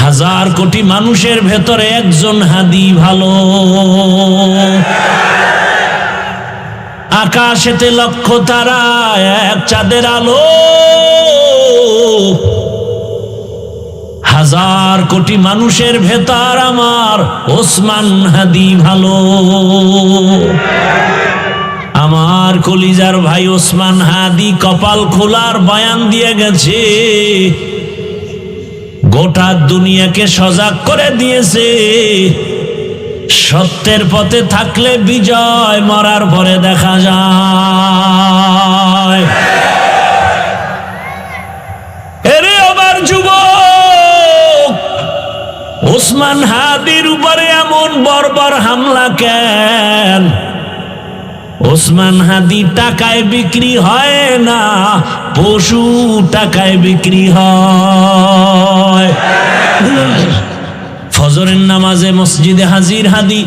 হাজার কোটি মানুষের ভেতরে একজন হাদি ভালো। আকাশেতে লক্ষ তারা এক চাঁদের আলো, হাজার কোটি মানুষের ভেতর আমার ওসমান হাদি ভালো। আমার কলিজার ভাই ওসমান হাদি কপাল খোলার বয়ান দিয়ে গেছে, গোটা দুনিয়াকে সজাগ করে দিয়েছে। সত্যের পথে থাকলে বিজয় মরার পরে দেখা যায়। এরে আমার যুবক, ওসমান হাদির উপরে এমন বর্বর হামলা কেন? ওসমান হাদি টাকায় বিক্রি হয় না, পশু টাকায় বিক্রি হয়। ফজরের নামাজে মসজিদে হাজির হাদি,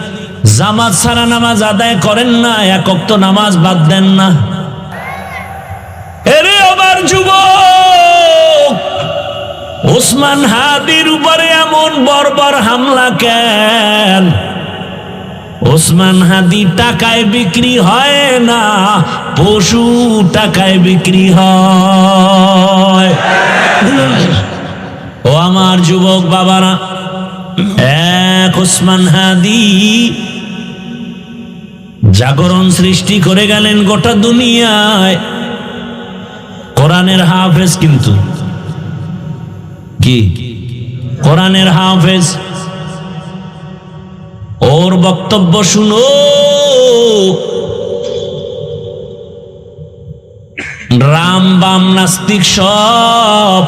জামাত ছাড়া নামাজ আদায় করেন না, এক ওয়াক্ত নামাজ বাদ দেন না। এরে আমার যুবক, ওসমান হাদির উপরে এমন বর্বর হামলা কেন? ওসমান হাদি টাকায় বিক্রি হয় না, পশু টাকায় বিক্রি হয়। ও আমার যুবক বাবারা, এক ওসমান হাদি জাগরণ সৃষ্টি করে গেলেন গোটা দুনিয়ায়। কোরআনের হাফেজ, কিন্তু কি কোরআনের হাফেজ। ওর বক্তব্য শুনো, রাম বাম নাস্তিক সব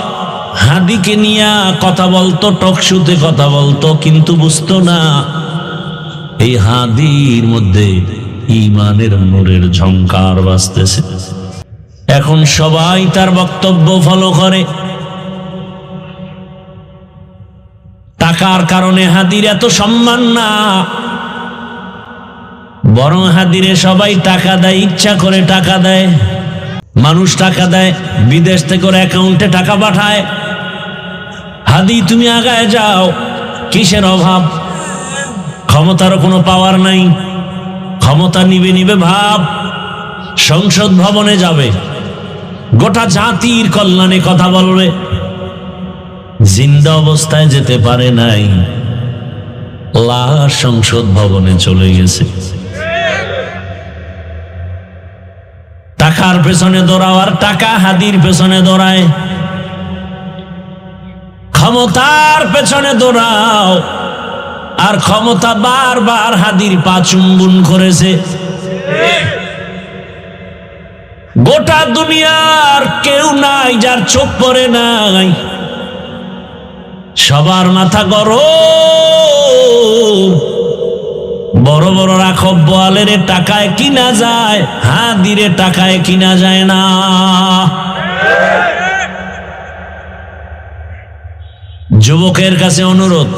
হাদিকে নিয়ে কথা বলতো, টকশুতে কথা বলতো, কিন্তু বুঝতো না এই হাদির মধ্যে ঈমানের নূরের ঝংকার বাজতেছে। এখন সবাই তার বক্তব্য ফলো করে। টাকার কারণে হাদির এত সম্মান না, বরং হাদিরে সবাই টাকা দেয়, ইচ্ছা করে টাকা দেয়। মানুষ টাকা দেয়, বিদেশ থেকে ওর অ্যাকাউন্টে টাকা পাঠায়। হাদি তুমি আগায় যাও, কিসের অভাব? ক্ষমতারও কোনো পাওয়ার নাই, ক্ষমতা নিবে নিবে ভাব। সংসদ ভবনে যাবে, গোটা জাতির কল্যাণে কথা বলবে। জিন্দা অবস্থায় যেতে পারে নাই, লাশ সংসদ ভবনে চলে গেছে। টাকার পেছনে দৌড়াও আর টাকা হাদির পেছনে দৌড়ায়। ক্ষমতার পেছনে দৌড়াও আর ক্ষমতা বারবার হাদির পা চুম্বন করেছে। গোটা দুনিয়ার কেউ নাই যার চোখ পড়ে নাই, সবার মাথা গরম। বড় বড় রাখব বোয়ালের টাকায় কিনা যায়, হাদিরে টাকায় কিনা যায় না। যুবকের কাছে অনুরোধ,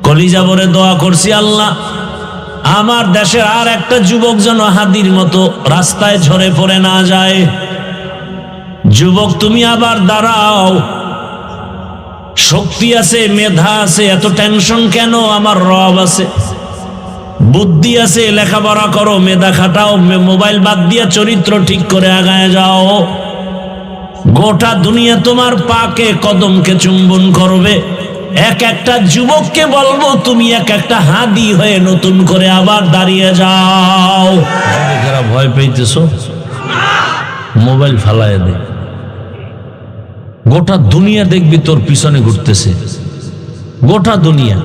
কলিজা ভরে দোয়া করছি, আল্লাহ আমার দেশের আর একটা যুবক যেন হাদির মতো রাস্তায় ঝরে পড়ে না যায়। যুবক তুমি আবার দাঁড়াও, শক্তি আছে, মেধা আছে, এত টেনশন কেন? আমার রব আছে, বুদ্ধি আছে, লেখাপড়া করো, মেধা খাটাও, মোবাইল বাদ দিয়ে চরিত্র ঠিক করে আগায় যাও। গোটা দুনিয়া তোমার পাকে কদমকে চুম্বন করবে। এক একটা যুবককে বলবো তুমি এক একটা হাদি হয়ে নতুন করে আবার দাঁড়িয়ে যাও। যারা ভয় পেয়েছ মোবাইল ফালায় দে, গোটা দুনিয়া দেখবি তোর পিছনে ঘুরতেছে, গোটা দুনিয়া।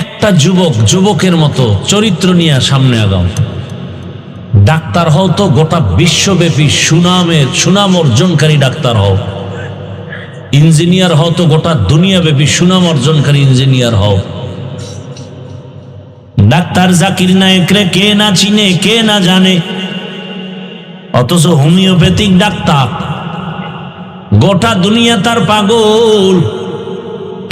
একটা যুবক যুবকের মতো চরিত্র নিয়ে সামনে আগাও। ডাক্তার হও তো গোটা বিশ্বব্যাপী সুনাম অর্জনকারী ডাক্তার হও। ইঞ্জিনিয়ার হও তো গোটা দুনিয়াব্যাপী সুনাম অর্জনকারী ইঞ্জিনিয়ার হও। ডাক্তার জাকির নায়েকরে কে না চিনে, কে না জানে, অথচ হোমিওপ্যাথিক ডাক্তার গোটা দুনিয়া তার পাগল।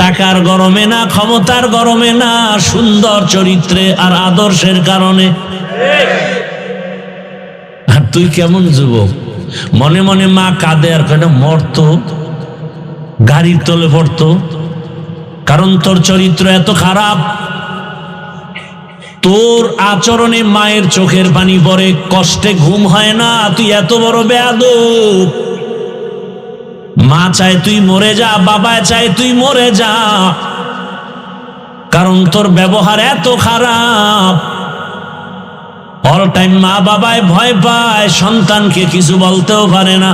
টাকার গরমে না, ক্ষমতার গরমে না, সুন্দর চরিত্রে আর আদর্শের কারণে। আর তুই কেমন যুবক, মনে মনে মা কাঁদে আর কেন মরতো, গাড়ির তলে পড়তো, কারণ তোর চরিত্র এত খারাপ। তোর আচরণে মায়ের চোখের পানি পড়ে, কষ্টে ঘুম হয় না, তুই এত বড় বেয়াদব। মা চায় তুই মরে যা, বাবা চায় তুই মরে যা, কারণ তোর ব্যবহার এত খারাপ। অল টাইম মা বাবায় ভয় পায়, সন্তানকে কিছু বলতেও পারে না।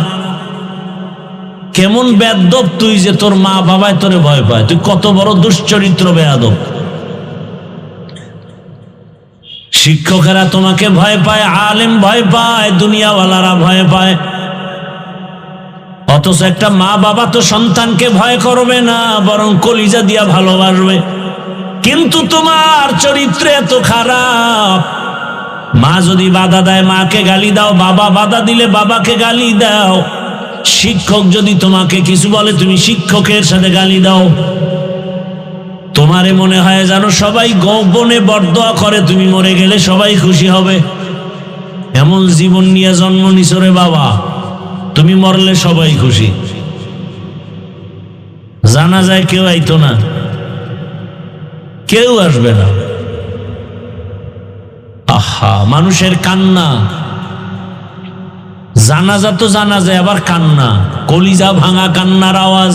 কেমন বেয়াদব তুই যে তোর মা বাবায় তোরে ভয় পায়, তুই কত বড় দুশ্চরিত্র বেয়াদব। শিক্ষকেরা তোমাকে ভয় পায়, আলেম ভয় পায়, দুনিয়াওয়ালারা ভয় পায়, অথচ একটা মা বাবা তো সন্তানকে ভয় করবে না, বরং কলিজা দিয়া ভালোবাসবে। কিন্তু তোমার চরিত্র এত খারাপ। মা যদি বাধা দেয় মাকে গালি দাও, বাবা বাধা দিলে বাবাকে গালি দাও, শিক্ষক যদি তোমাকে কিছু বলে তুমি শিক্ষকের সাথে গালি দাও। তোমারে মনে হয় যেন সবাই গোপনে বরদোয়া করে, তুমি মরে গেলে সবাই খুশি হবে। এমন জীবন নিয়ে জন্ম নিছো রে বাবা, তুমি মরলে সবাই খুশি। জানা যায় কেউ আইতো না, কেউ আসবে না। আহা, মানুষের কান্না, জানাজা তো জানা যায়, আবার কান্না, কলিজা ভাঙা কান্নার আওয়াজ।